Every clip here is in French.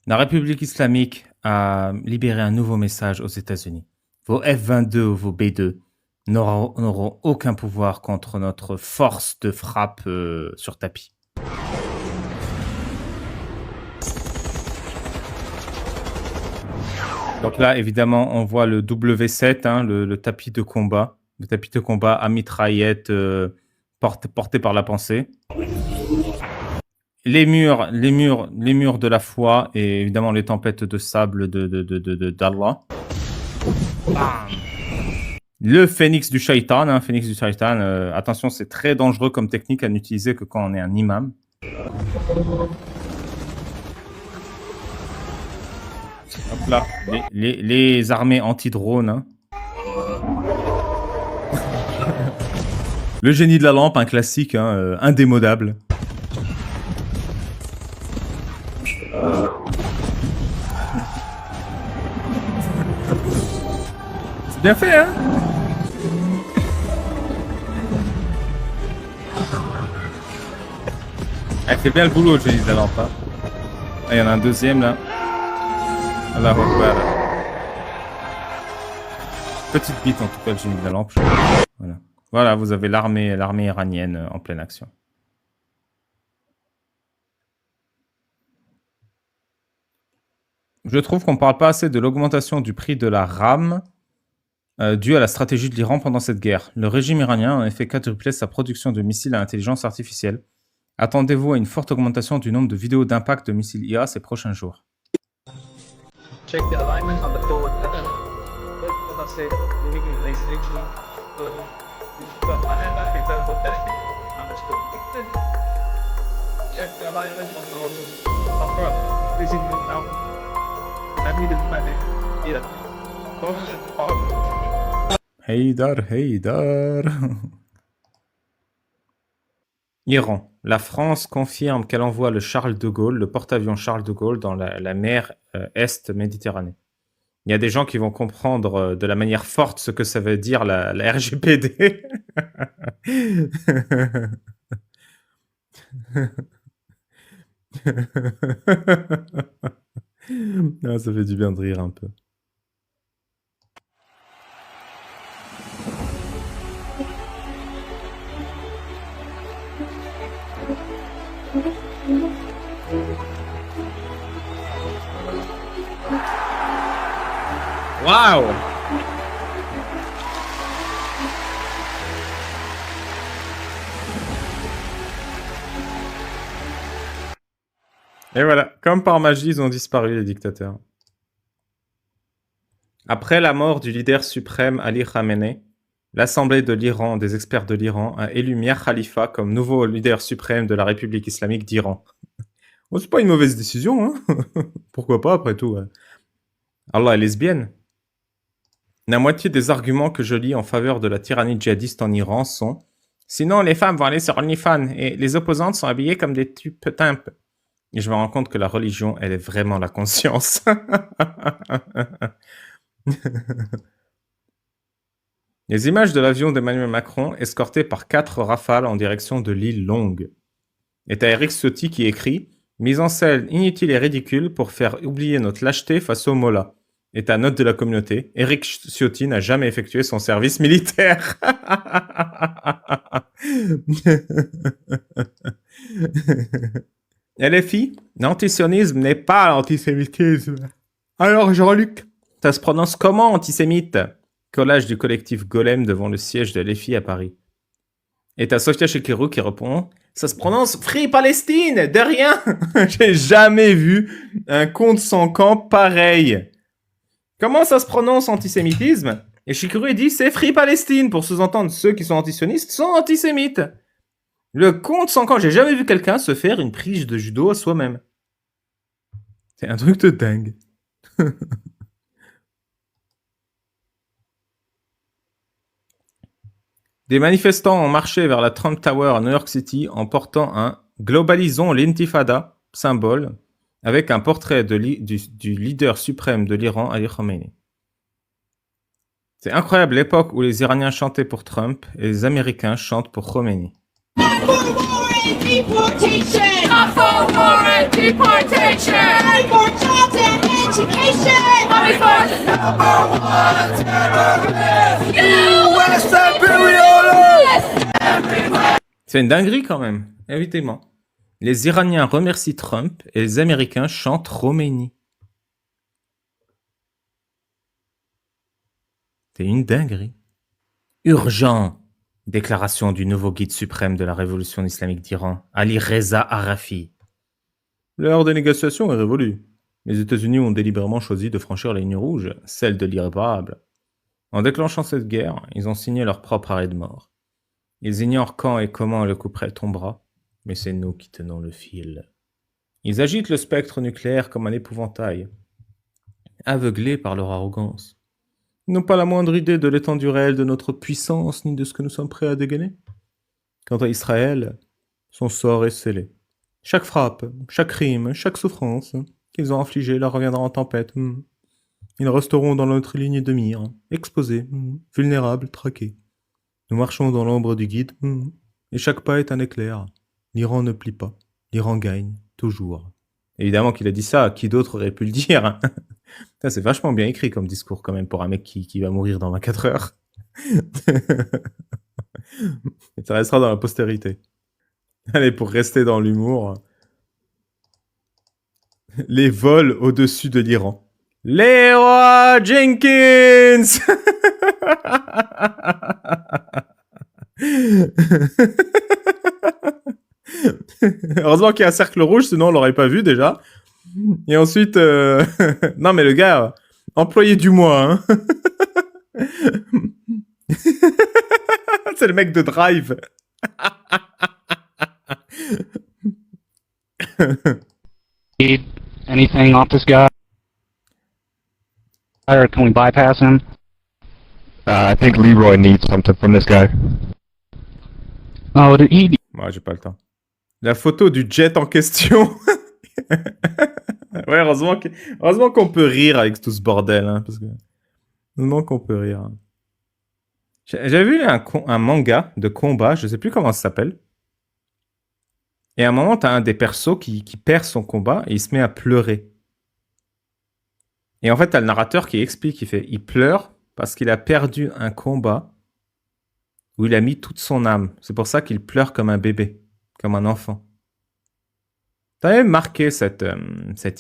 La République islamique a libéré un nouveau message aux États-Unis. Vos F-22 ou vos B-2 n'auront aucun pouvoir contre notre force de frappe sur tapis. Donc là, évidemment, on voit le W7, hein, le tapis de combat. Le tapis de combat à mitraillette porté par la pensée. Les murs de la foi et évidemment les tempêtes de sable d'Allah. Le phénix du shaitan, hein, attention, c'est très dangereux comme technique à n'utiliser que quand on est un imam. Hop là, les armées anti-drones. Hein. Le génie de la lampe, un classique, hein, indémodable. C'est bien fait, hein? Elle fait bien le boulot, le génie de la lampe. Hein. Ah, il y en a un deuxième, là. Allahu Akbar. Petite bite, en tout cas, le génie de la lampe. Voilà. Voilà, vous avez l'armée iranienne en pleine action. Je trouve qu'on ne parle pas assez de l'augmentation du prix de la RAM due à la stratégie de l'Iran pendant cette guerre. Le régime iranien a en effet quadruplé sa production de missiles à intelligence artificielle. Attendez-vous à une forte augmentation du nombre de vidéos d'impact de missiles IA ces prochains jours. Check the alignment on the forward pattern. Haydar. Iran. La France confirme qu'elle envoie le Charles de Gaulle, le porte-avions Charles de Gaulle, dans la mer Est-Méditerranée. Il y a des gens qui vont comprendre de la manière forte ce que ça veut dire la RGPD. Ah, ça fait du bien de rire un peu. Waouh! Et voilà, comme par magie, ils ont disparu, les dictateurs. Après la mort du leader suprême Ali Khamenei, l'Assemblée de l'Iran, des experts de l'Iran, a élu Mir Khalifa comme nouveau leader suprême de la République islamique d'Iran. Oh, c'est pas une mauvaise décision, hein. Pourquoi pas, après tout. Allah est lesbienne. La moitié des arguments que je lis en faveur de la tyrannie djihadiste en Iran sont « Sinon, les femmes vont aller sur OnlyFans et les opposantes sont habillées comme des timpes. » Et je me rends compte que la religion, elle est vraiment la conscience. Les images de l'avion d'Emmanuel Macron escorté par 4 rafales en direction de l'île Longue. Et t'as Eric Ciotti qui écrit « Mise en scène inutile et ridicule pour faire oublier notre lâcheté face au Mollah. » Et ta note de la communauté, Eric Ciotti n'a jamais effectué son service militaire. LFI, l'antisionisme n'est pas l'antisémitisme. Alors Jean-Luc, ça se prononce comment antisémite? Collage du collectif Golem devant le siège de LFI à Paris. Et t'as Sofia Chekirou qui répond « Ça se prononce Free Palestine, de rien !» J'ai jamais vu un compte sans camp pareil. Comment ça se prononce antisémitisme? Et Chikuru dit c'est Free Palestine pour sous-entendre ceux qui sont antisionistes sont antisémites. Le compte sans camp, j'ai jamais vu quelqu'un se faire une prise de judo à soi-même. C'est un truc de dingue. Des manifestants ont marché vers la Trump Tower à New York City en portant un « Globalisons l'intifada » symbole avec un portrait du leader suprême de l'Iran, Ali Khamenei. C'est incroyable l'époque où les Iraniens chantaient pour Trump et les Américains chantent pour Khomeini. education! US imperialist! C'est une dinguerie quand même, évidemment. Les Iraniens remercient Trump et les Américains chantent Roménie. C'est une dinguerie. Urgent! Déclaration du nouveau guide suprême de la révolution islamique d'Iran, Ali Reza Arafi. L'heure des négociations est révolue. Les États-Unis ont délibérément choisi de franchir la ligne rouge, celle de l'irréparable. En déclenchant cette guerre, ils ont signé leur propre arrêt de mort. Ils ignorent quand et comment le couperet tombera, mais c'est nous qui tenons le fil. Ils agitent le spectre nucléaire comme un épouvantail, aveuglés par leur arrogance. Ils n'ont pas la moindre idée de l'étendue réelle de notre puissance, ni de ce que nous sommes prêts à dégainer. Quant à Israël, son sort est scellé. Chaque frappe, chaque crime, chaque souffrance qu'ils ont infligée leur reviendra en tempête. Ils resteront dans notre ligne de mire, exposés, vulnérables, traqués. Nous marchons dans l'ombre du guide, et chaque pas est un éclair. L'Iran ne plie pas, l'Iran gagne, toujours. Évidemment qu'il a dit ça, qui d'autre aurait pu le dire? Ça, c'est vachement bien écrit comme discours quand même pour un mec qui va mourir dans 24 heures. Et ça restera dans la postérité. Allez, pour rester dans l'humour, les vols au-dessus de l'Iran. Leroy Jenkins. Heureusement qu'il y a un cercle rouge, sinon on l'aurait pas vu déjà. Et ensuite, non mais le gars, employé du mois, hein. C'est le mec de Drive. Need anything off this guy? Or can we bypass him? I think Leroy needs something from this guy. Oh, did he? Moi, j'ai pas le temps. La photo du jet en question. Ouais, heureusement qu'on peut rire avec tout ce bordel, hein, parce que heureusement qu'on peut rire. J'avais vu un manga de combat, je sais plus comment ça s'appelle. Et à un moment, t'as un des persos qui perd son combat et il se met à pleurer. Et en fait, t'as le narrateur qui explique, il pleure parce qu'il a perdu un combat où il a mis toute son âme. C'est pour ça qu'il pleure comme un bébé, comme un enfant. T'avais marqué cette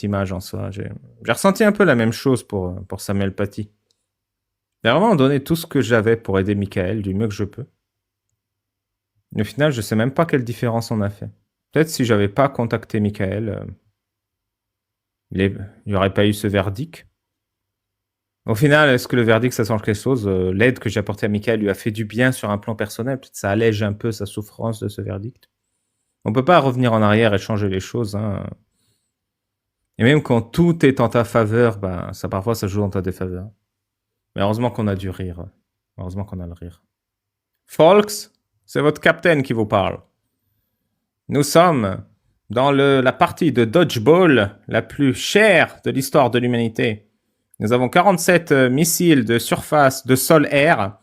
image en soi. J'ai ressenti un peu la même chose pour Samuel Paty. J'ai vraiment donné tout ce que j'avais pour aider Michael du mieux que je peux. Mais au final, je sais même pas quelle différence on a fait. Peut-être si j'avais pas contacté Michael, il n'y aurait pas eu ce verdict. Au final, est-ce que le verdict, ça change quelque chose? L'aide que j'ai apportée à Michael lui a fait du bien sur un plan personnel. Peut-être ça allège un peu sa souffrance de ce verdict. On peut pas revenir en arrière et changer les choses, hein. Et même quand tout est en ta faveur, ben, ça parfois ça joue en ta défaveur. Mais heureusement qu'on a du rire. Heureusement qu'on a le rire. Folks, c'est votre capitaine qui vous parle. Nous sommes dans la partie de dodgeball la plus chère de l'histoire de l'humanité. Nous avons 47 missiles de surface, de sol-air,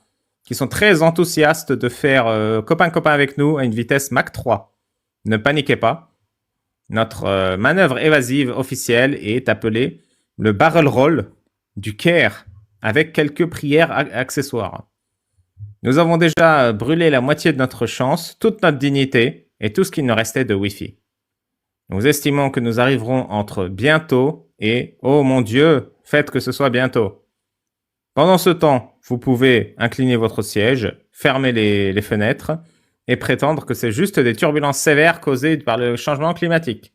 qui sont très enthousiastes de faire copain-copain avec nous à une vitesse Mach 3. Ne paniquez pas. Notre manœuvre évasive officielle est appelée le barrel roll du Caire, avec quelques prières accessoires. Nous avons déjà brûlé la moitié de notre chance, toute notre dignité et tout ce qu'il nous restait de Wi-Fi. Nous estimons que nous arriverons entre bientôt et « Oh mon Dieu, faites que ce soit bientôt ». Pendant ce temps, vous pouvez incliner votre siège, fermer les fenêtres et prétendre que c'est juste des turbulences sévères causées par le changement climatique.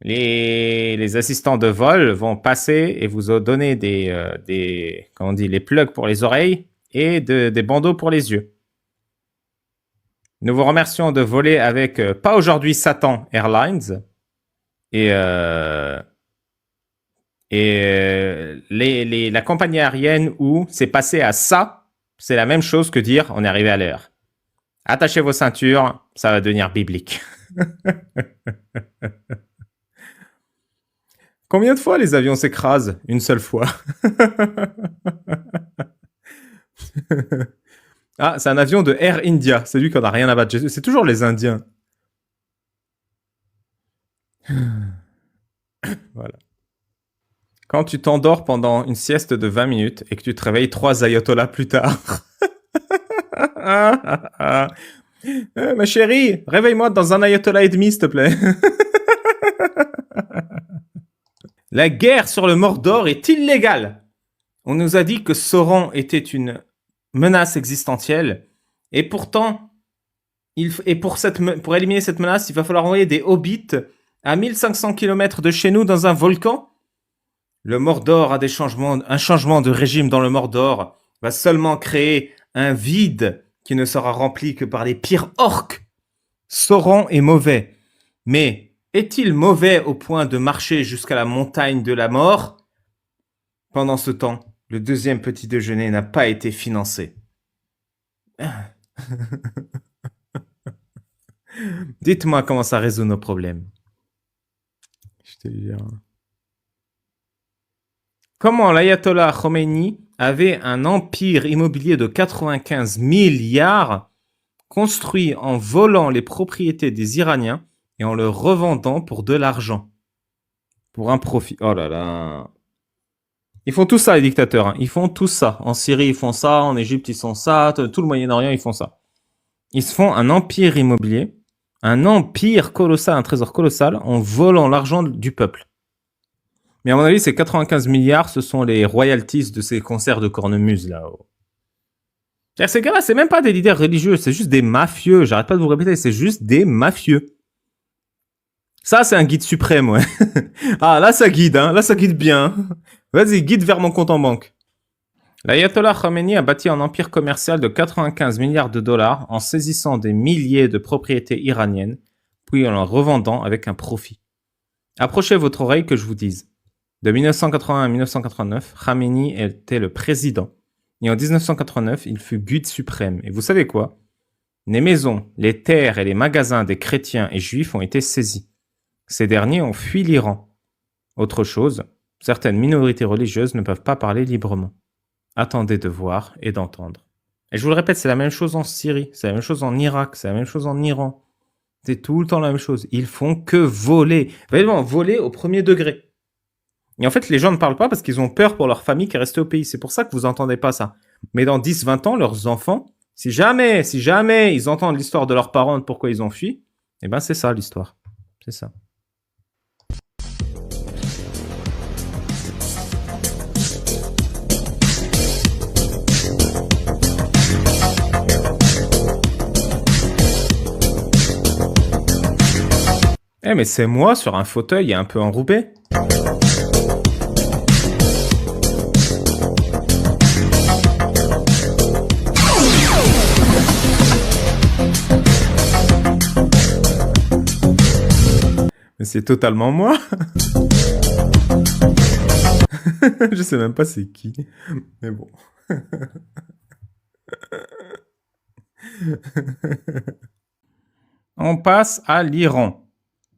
Les assistants de vol vont passer et vous donner les plugs pour les oreilles et des bandeaux pour les yeux. Nous vous remercions de voler avec Pas aujourd'hui Satan Airlines la compagnie aérienne où c'est passé à ça, c'est la même chose que dire on est arrivé à l'heure. Attachez vos ceintures, ça va devenir biblique. Combien de fois les avions s'écrasent? Une seule fois. Ah, c'est un avion de Air India. C'est lui qui en a rien à battre. C'est toujours les Indiens. Voilà. Quand tu t'endors pendant une sieste de 20 minutes et que tu te réveilles 3 ayatollahs plus tard. Ma chérie, réveille-moi dans un ayatollah et demi, s'il te plaît. La guerre sur le Mordor est illégale. On nous a dit que Sauron était une menace existentielle. Et pourtant, pour éliminer cette menace, il va falloir envoyer des hobbits à 1500 km de chez nous dans un volcan. Le Mordor a un changement de régime dans le Mordor va seulement créer un vide qui ne sera rempli que par les pires orques. Sauron est mauvais. Mais est-il mauvais au point de marcher jusqu'à la montagne de la mort? Pendant ce temps, le deuxième petit déjeuner n'a pas été financé. Dites-moi comment ça résout nos problèmes. Je te jure. Comment l'ayatollah Khomeini avait un empire immobilier de 95 milliards construit en volant les propriétés des Iraniens et en le revendant pour de l'argent. Pour un profit. Oh là là. Ils font tout ça, les dictateurs. Hein. Ils font tout ça. En Syrie, ils font ça. En Égypte, ils font ça. Tout le Moyen-Orient, ils font ça. Ils se font un empire immobilier, un empire colossal, un trésor colossal, en volant l'argent du peuple. Mais à mon avis, ces 95 milliards, ce sont les royalties de ces concerts de cornemuse, là-haut. Ces gars-là, c'est même pas des leaders religieux, c'est juste des mafieux. J'arrête pas de vous répéter, c'est juste des mafieux. Ça, c'est un guide suprême, ouais. Ah, là, ça guide, hein. Là, ça guide bien. Vas-y, guide vers mon compte en banque. L'ayatollah Khomeini a bâti un empire commercial de 95 milliards de dollars en saisissant des milliers de propriétés iraniennes, puis en les revendant avec un profit. Approchez votre oreille que je vous dise. De 1981 à 1989, Khomeini était le président. Et en 1989, il fut guide suprême. Et vous savez quoi? Les maisons, les terres et les magasins des chrétiens et juifs ont été saisis. Ces derniers ont fui l'Iran. Autre chose, certaines minorités religieuses ne peuvent pas parler librement. Attendez de voir et d'entendre. Et je vous le répète, c'est la même chose en Syrie, c'est la même chose en Irak, c'est la même chose en Iran. C'est tout le temps la même chose. Ils font que voler. Vraiment, voler au premier degré. Et en fait, les gens ne parlent pas parce qu'ils ont peur pour leur famille qui est restée au pays. C'est pour ça que vous entendez pas ça. Mais dans 10, 20 ans, leurs enfants, si jamais ils entendent l'histoire de leurs parents de pourquoi ils ont fui, eh ben c'est ça l'histoire. C'est ça. Eh mais c'est moi sur un fauteuil un peu enroubé. Mais c'est totalement moi. Je sais même pas c'est qui. Mais bon. On passe à l'Iran.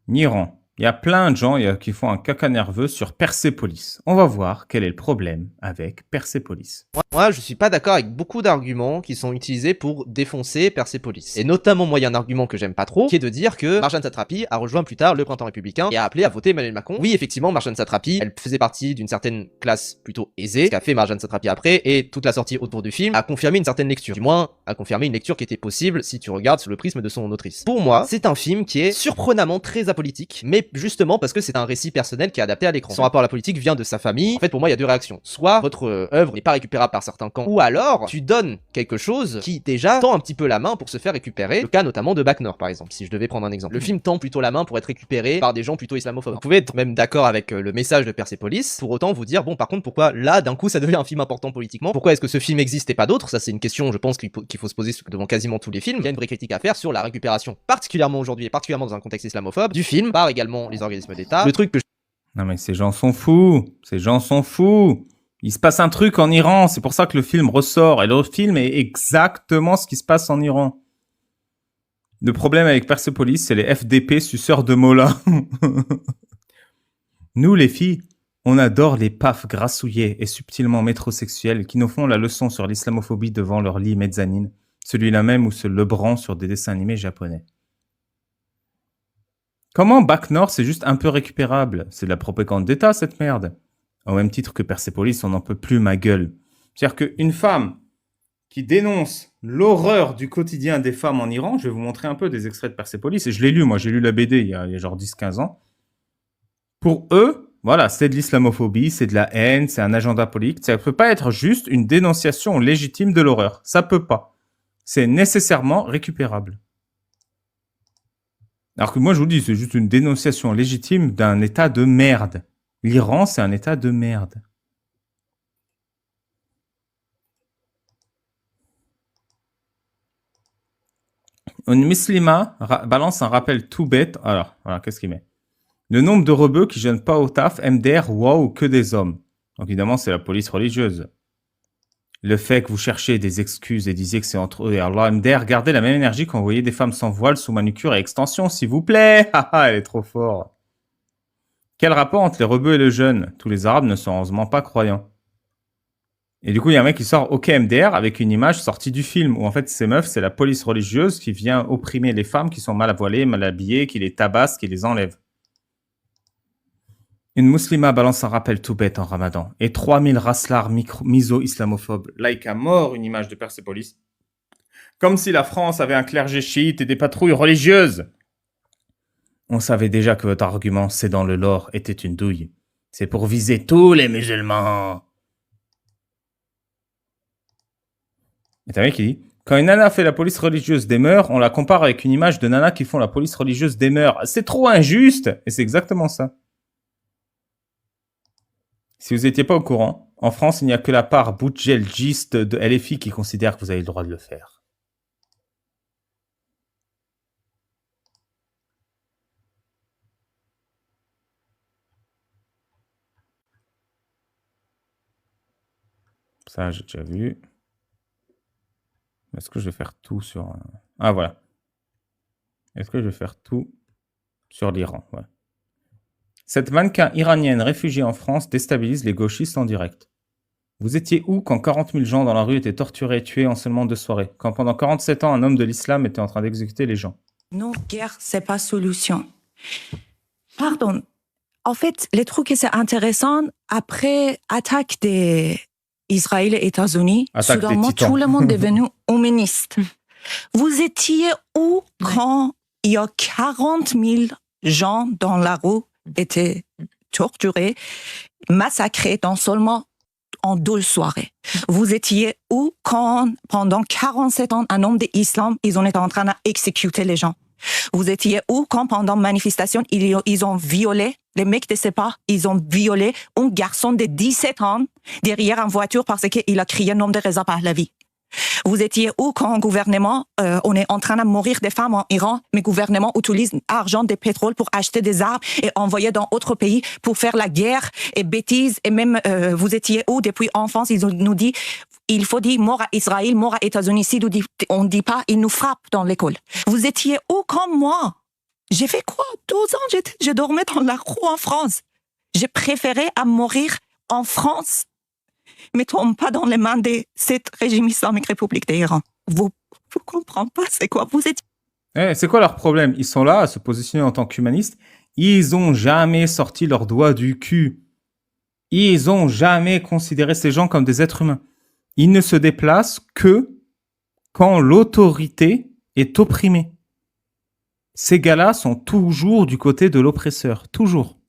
L'Iran. Il y a plein de gens qui font un caca nerveux sur Persépolis. On va voir quel est le problème avec Persépolis. Moi, je suis pas d'accord avec beaucoup d'arguments qui sont utilisés pour défoncer Persépolis. Et notamment, moi, il y a un argument que j'aime pas trop, qui est de dire que Marjane Satrapi a rejoint plus tard le Printemps républicain et a appelé à voter Emmanuel Macron. Oui, effectivement, Marjane Satrapi, elle faisait partie d'une certaine classe plutôt aisée, ce qu'a fait Marjane Satrapi après, et toute la sortie autour du film a confirmé une certaine lecture. Du moins, a confirmé une lecture qui était possible si tu regardes sous le prisme de son autrice. Pour moi, c'est un film qui est surprenamment très apolitique, mais justement parce que c'est un récit personnel qui est adapté à l'écran. Son rapport à la politique vient de sa famille. En fait, pour moi, il y a deux réactions. Soit votre œuvre n'est pas récupérable par certains camps, ou alors tu donnes quelque chose qui déjà tend un petit peu la main pour se faire récupérer. Le cas notamment de Bac Nord, par exemple, si je devais prendre un exemple. Le film tend plutôt la main pour être récupéré par des gens plutôt islamophobes. Vous pouvez être même d'accord avec le message de Persépolis, pour autant vous dire, bon, par contre, pourquoi là, d'un coup, ça devient un film important politiquement? Pourquoi est-ce que ce film existe et pas d'autres? Ça, c'est une question, je pense, qu'il faut se poser devant quasiment tous les films. Il y a une vraie critique à faire sur la récupération, particulièrement aujourd'hui et particulièrement dans un contexte islamophobe, du film par également les organismes d'État. Le truc que Non mais ces gens sont fous. Ces gens sont fous. Il se passe un truc en Iran, c'est pour ça que le film ressort. Et le film est exactement ce qui se passe en Iran. Le problème avec Persépolis, c'est les FDP suceurs de mola. Nous, les filles, on adore les pafs grassouillés et subtilement métrosexuels qui nous font la leçon sur l'islamophobie devant leur lit mezzanine, celui-là même où se lebrant sur des dessins animés japonais. Comment Bac Nord, c'est juste un peu récupérable? C'est de la propagande d'État, cette merde. Au même titre que Persépolis, on n'en peut plus, ma gueule. C'est-à-dire qu'une femme qui dénonce l'horreur du quotidien des femmes en Iran, je vais vous montrer un peu des extraits de Persépolis, et je l'ai lu, moi j'ai lu la BD il y a genre 10-15 ans. Pour eux, voilà, c'est de l'islamophobie, c'est de la haine, c'est un agenda politique. Ça ne peut pas être juste une dénonciation légitime de l'horreur. Ça peut pas. C'est nécessairement récupérable. Alors que moi, je vous dis, c'est juste une dénonciation légitime d'un état de merde. L'Iran, c'est un état de merde. Une musulmane balance un rappel tout bête. Alors, voilà, qu'est-ce qu'il met? Le nombre de rebeux qui gênent pas au taf, MDR, wow, que des hommes. Donc évidemment, c'est la police religieuse. Le fait que vous cherchiez des excuses et disiez que c'est entre eux et Allah, MDR, gardez la même énergie quand vous voyez des femmes sans voile, sous manucure et extension, s'il vous plaît. Haha, elle est trop forte. Quel rapport entre les rebeux et le jeûne? Tous les Arabes ne sont heureusement pas croyants. Et du coup, il y a un mec qui sort OK MDR avec une image sortie du film où en fait, ces meufs, c'est la police religieuse qui vient opprimer les femmes qui sont mal voilées, mal habillées, qui les tabasse, qui les enlève. Une musulmane balance un rappel tout bête en ramadan. Et 3000 raslars miso-islamophobes like à mort une image de Persépolis. Comme si la France avait un clergé chiite et des patrouilles religieuses. On savait déjà que votre argument, c'est dans le lore, était une douille. C'est pour viser tous les musulmans. Et t'as un mec qui dit, quand une nana fait la police religieuse des mœurs, on la compare avec une image de nana qui font la police religieuse des mœurs. C'est trop injuste. Et c'est exactement ça. Si vous n'étiez pas au courant, en France, il n'y a que la part boudjelgiste de LFI qui considère que vous avez le droit de le faire. Ça, j'ai déjà vu. Est-ce que je vais faire tout sur... Ah, voilà. Est-ce que je vais faire tout sur l'Iran? Ouais. Cette mannequin iranienne réfugiée en France déstabilise les gauchistes en direct. Vous étiez où quand 40 000 gens dans la rue étaient torturés et tués en seulement 2 soirées? Quand pendant 47 ans, un homme de l'islam était en train d'exécuter les gens? Non, guerre, c'est pas solution. Pardon. En fait, les trucs qui c'est intéressant, après attaque des Israël et États-Unis, Attaque des soudainement, titans. tout le monde est devenu humaniste. Vous étiez où quand il y a 40 000 gens dans la rue étaient torturés, massacrés dans seulement en 2 soirées? Vous étiez où quand pendant 47 ans, un homme d'islam, ils ont été en train d'exécuter les gens? Vous étiez où quand pendant manifestation, ils ont violé, les mecs ne savent pas, ils ont violé un garçon de 17 ans derrière une voiture parce qu'il a crié nom de Reza Pahlavi? Vous étiez où quand le gouvernement, on est en train de mourir des femmes en Iran, mais le gouvernement utilise l'argent des pétroles pour acheter des armes et envoyer dans d'autres pays pour faire la guerre et bêtises, et même vous étiez où depuis enfance, ils nous dit il faut dire mort à Israël, mort à États-Unis. Si on ne dit pas, ils nous frappent dans l'école. Vous étiez où comme moi? J'ai fait quoi? 12 ans, je dormais dans la rue en France. J'ai préféré à mourir en France, mais tombe pas dans les mains de cet régime islamique République d'Iran. Vous comprenez pas c'est quoi? Vous êtes... C'est quoi leur problème? Ils sont là à se positionner en tant qu'humanistes. Ils ont jamais sorti leurs doigts du cul. Ils ont jamais considéré ces gens comme des êtres humains. Ils ne se déplacent que quand l'autorité est opprimée. Ces gars-là sont toujours du côté de l'oppresseur. Toujours.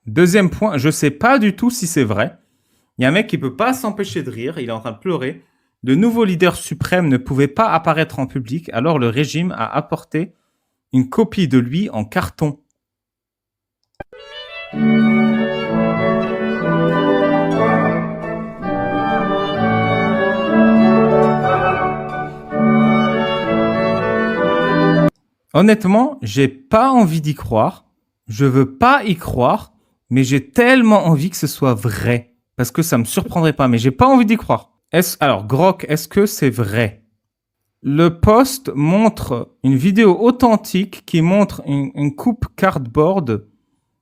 Deuxième point, je sais pas du tout si c'est vrai. Il y a un mec qui peut pas s'empêcher de rire, il est en train de pleurer. Le nouveau leader suprême ne pouvait pas apparaître en public, alors le régime a apporté une copie de lui en carton. Honnêtement, j'ai pas envie d'y croire. Je veux pas y croire, mais j'ai tellement envie que ce soit vrai. Parce que ça me surprendrait pas, mais j'ai pas envie d'y croire. Alors, Grok, est-ce que c'est vrai? Le post montre une vidéo authentique qui montre une coupe cardboard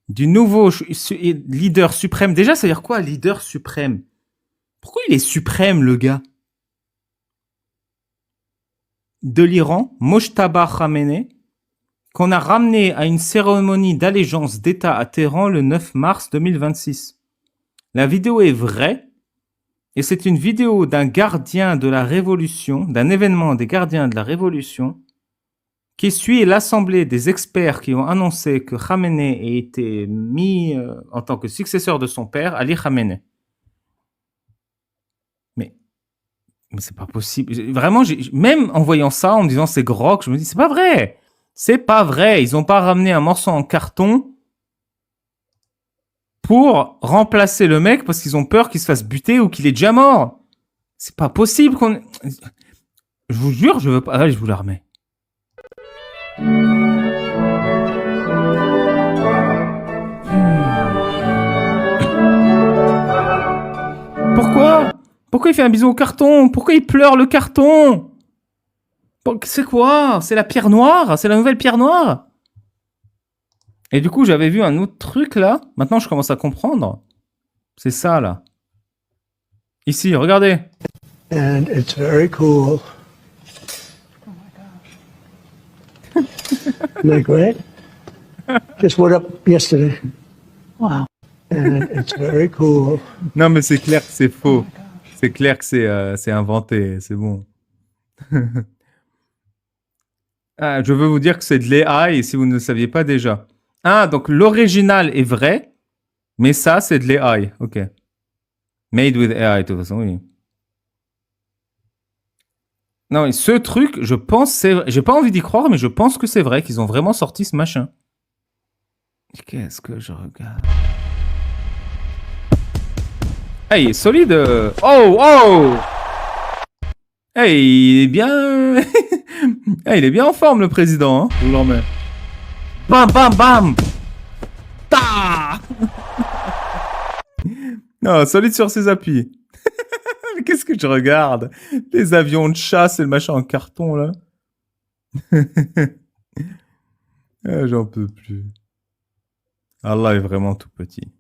du nouveau leader suprême. Déjà, ça veut dire quoi, leader suprême? Pourquoi il est suprême, le gars? De l'Iran, Mojtaba Khamenei, qu'on a ramené à une cérémonie d'allégeance d'État à Téhéran le 9 mars 2026. La vidéo est vraie et c'est une vidéo d'un gardien de la Révolution, d'un événement des gardiens de la Révolution qui suit l'assemblée des experts qui ont annoncé que Khamenei ait été mis en tant que successeur de son père, Ali Khamenei. Mais c'est pas possible. Vraiment, même en voyant ça, en me disant c'est grog, je me dis c'est pas vrai. C'est pas vrai. Ils ont pas ramené un morceau en carton pour remplacer le mec parce qu'ils ont peur qu'il se fasse buter ou qu'il est déjà mort. C'est pas possible qu'on... Je vous jure, je veux pas... Allez, je vous la remets. Pourquoi? Pourquoi il fait un bisou au carton? Pourquoi il pleure le carton? C'est quoi? C'est la pierre noire? C'est la nouvelle pierre noire? Et du coup, j'avais vu un autre truc là. Maintenant, je commence à comprendre. C'est ça là. Ici, regardez. And it's very cool. Isn't that great? Just went up yesterday. Wow. And it's very cool. Non, mais c'est clair que c'est faux. C'est clair que c'est inventé. C'est bon. Ah, je veux vous dire que c'est de l'AI si vous ne le saviez pas déjà. Ah, donc l'original est vrai, mais ça, c'est de l'AI. Ok. Made with AI, de toute façon, oui. Non, mais ce truc, je pense, c'est vrai. J'ai pas envie d'y croire, mais je pense que c'est vrai qu'ils ont vraiment sorti ce machin. Qu'est-ce que je regarde? Hey, solide. Oh, oh! Hey, il est bien... Hey, il est bien en forme, le président. Hein, je vous l'en remets. Bam, bam, bam! Ta! Non, solide sur ses appuis. Mais qu'est-ce que je regarde? Les avions de chasse et le machin en carton, là. Ah, j'en peux plus. Allah est vraiment tout petit.